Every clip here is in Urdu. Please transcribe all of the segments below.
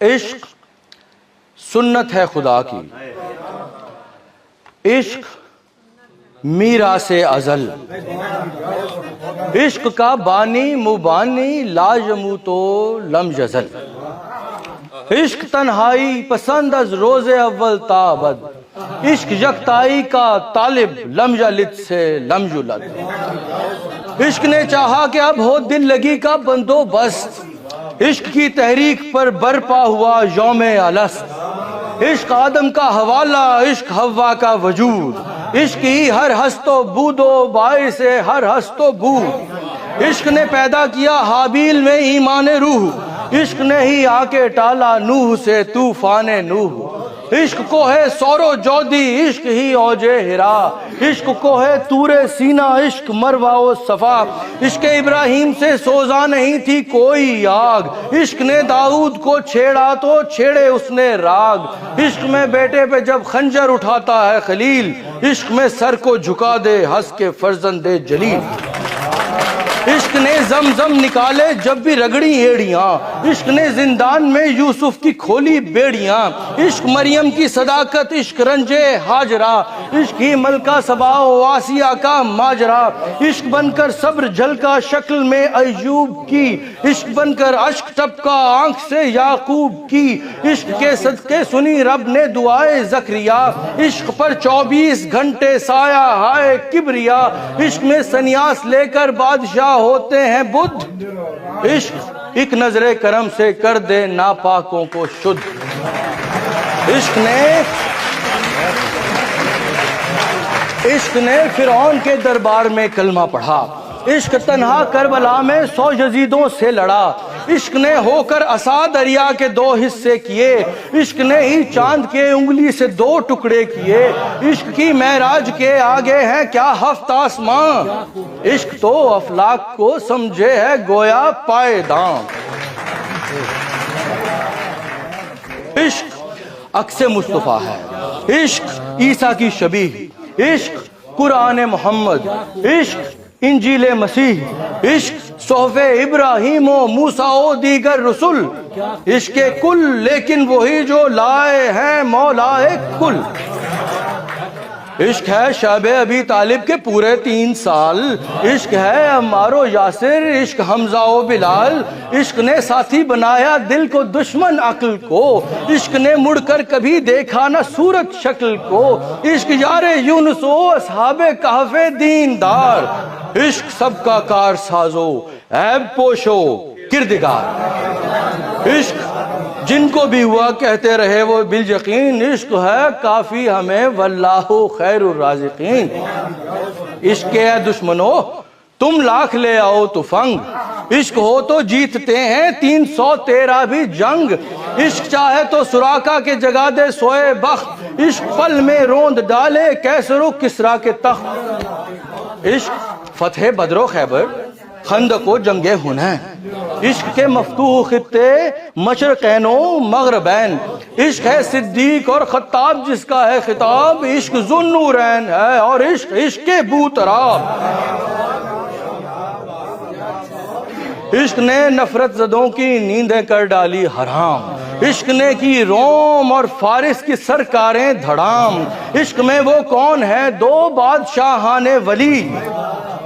عشق سنت ہے خدا کی، عشق میراث ازل، عشق کا بانی مبانی لا یموت لم یزل، عشق تنہائی پسند از روز اول تا ابد، عشق یکتائی کا طالب لم یلد سے لم یولد، عشق نے چاہا کہ اب ہو دل لگی کا بندوبست، عشق کی تحریک پر برپا ہوا یوم الست، عشق آدم کا حوالہ، عشق حوا کا وجود، عشق ہی ہر ہست و بود و باعث ہر ہست و بود، عشق نے پیدا کیا حابیل میں ایمان روح، عشق نے ہی آ کے ٹالا نوح سے طوفان نوح، عشق کو ہے سور و جودی، عشق ہی اوج ہرا، عشق کو ہے طور سینا، عشق مروا و صفا، عشق ابراہیم سے سوزا نہیں تھی کوئی آگ، عشق نے داؤد کو چھیڑا تو چھیڑے اس نے راگ، عشق میں بیٹے پہ جب خنجر اٹھاتا ہے خلیل، عشق میں سر کو جھکا دے ہنس کے فرزند جلیل، عشق نے زمزم نکالے جب بھی رگڑی ایڑیاں، عشق نے زندان میں یوسف کی کھولی بیڑیاں، عشق مریم کی صداقت، عشق رنجے ہاجرہ، عشق ہی ملکہ سبا و آسیہ کا ماجرا، عشق بن کر صبر جھلکا شکل میں ایوب کی، عشق بن کر اشک ٹپکا آنکھ سے یعقوب کی، عشق کے صدقے سنی رب نے دعائے زکریا، عشق پر 24 گھنٹے سایہ ہائے کبریا، عشق میں سنیاس لے کر بادشاہ ہوتے ہیں بدھ، عشق ایک نظر کرم سے کر دے ناپاکوں کو شدھ، عشق نے فرعون کے دربار میں کلمہ پڑھا، عشق تنہا کربلا میں 100 یزیدوں سے لڑا، عشق نے ہو کر عصا دریا کے 2 حصے کیے، عشق نے ہی چاند کے انگلی سے 2 ٹکڑے کیے، عشق کی معراج کے آگے ہیں کیا 7 آسمان، عشق تو افلاک کو سمجھے ہے گویا پائیدان، عشق عکس مصطفیٰ ہے، عشق عیسیٰ کی شبیہ، عشق قرآن محمد، عشق انجیل مسیح، عشق صحف ابراہیم و موسیٰ و دیگر رسول، عشق کل لیکن وہی جو لائے ہیں مولائے کل، عشق ہے شعب ابی طالب کے پورے 3 سال، عشق ہے عمار و یاسر، عشق حمزہ و بلال، عشق نے ساتھی بنایا دل کو دشمن عقل کو، عشق نے مڑ کر کبھی دیکھا نہ صورت شکل کو، عشق یار یونس و اصحاب کہف دیندار، عشق سب کا کار سازو عیب پوشو کردگار، عشق جن کو بھی ہوا کہتے رہے وہ بالیقین، عشق ہے کافی ہمیں واللہ خیر الرازقین، عشق ہے دشمنو تم لاکھ لے آؤ تفنگ، عشق ہو تو جیتتے ہیں 313 بھی جنگ، عشق چاہے تو سراقہ کے جگہ دے سوئے بخت، عشق پل میں روند ڈالے کیسر و کسریٰ کے تخت، عشق فتح بدر و خیبر خندق و جنگ حنین، عشق کے مفتوح خطے مشرقین و مغربین، عشق ہے صدیق اور خطاب جس کا ہے خطاب، عشق ذو النورین ہے اور عشق عشق بوتراب، عشق نے نفرت زدوں کی نیندیں کر ڈالی حرام، عشق نے کی روم اور فارس کی سرکاریں دھڑام، عشق میں وہ کون ہے 2 بادشاہان ولی،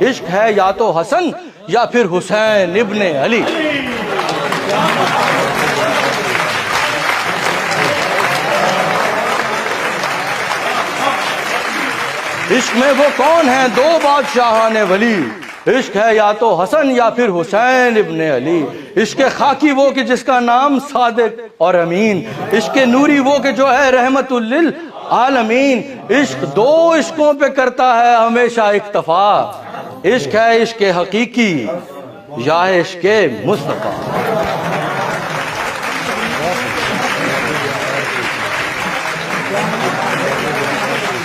عشق ہے یا تو حسن یا پھر حسین ابن علی، عشق میں وہ کون ہیں 2 بادشاہان ولی، عشق ہے یا تو حسن یا پھر حسین ابن علی، عشق خاکی وہ کہ جس کا نام صادق اور امین، عشق نوری وہ کہ جو ہے رحمت للعالمین، عشق 2 عشقوں پہ کرتا ہے ہمیشہ اکتفا، عشق ہے عشق حقیقی یا عشق مصطفیٰ۔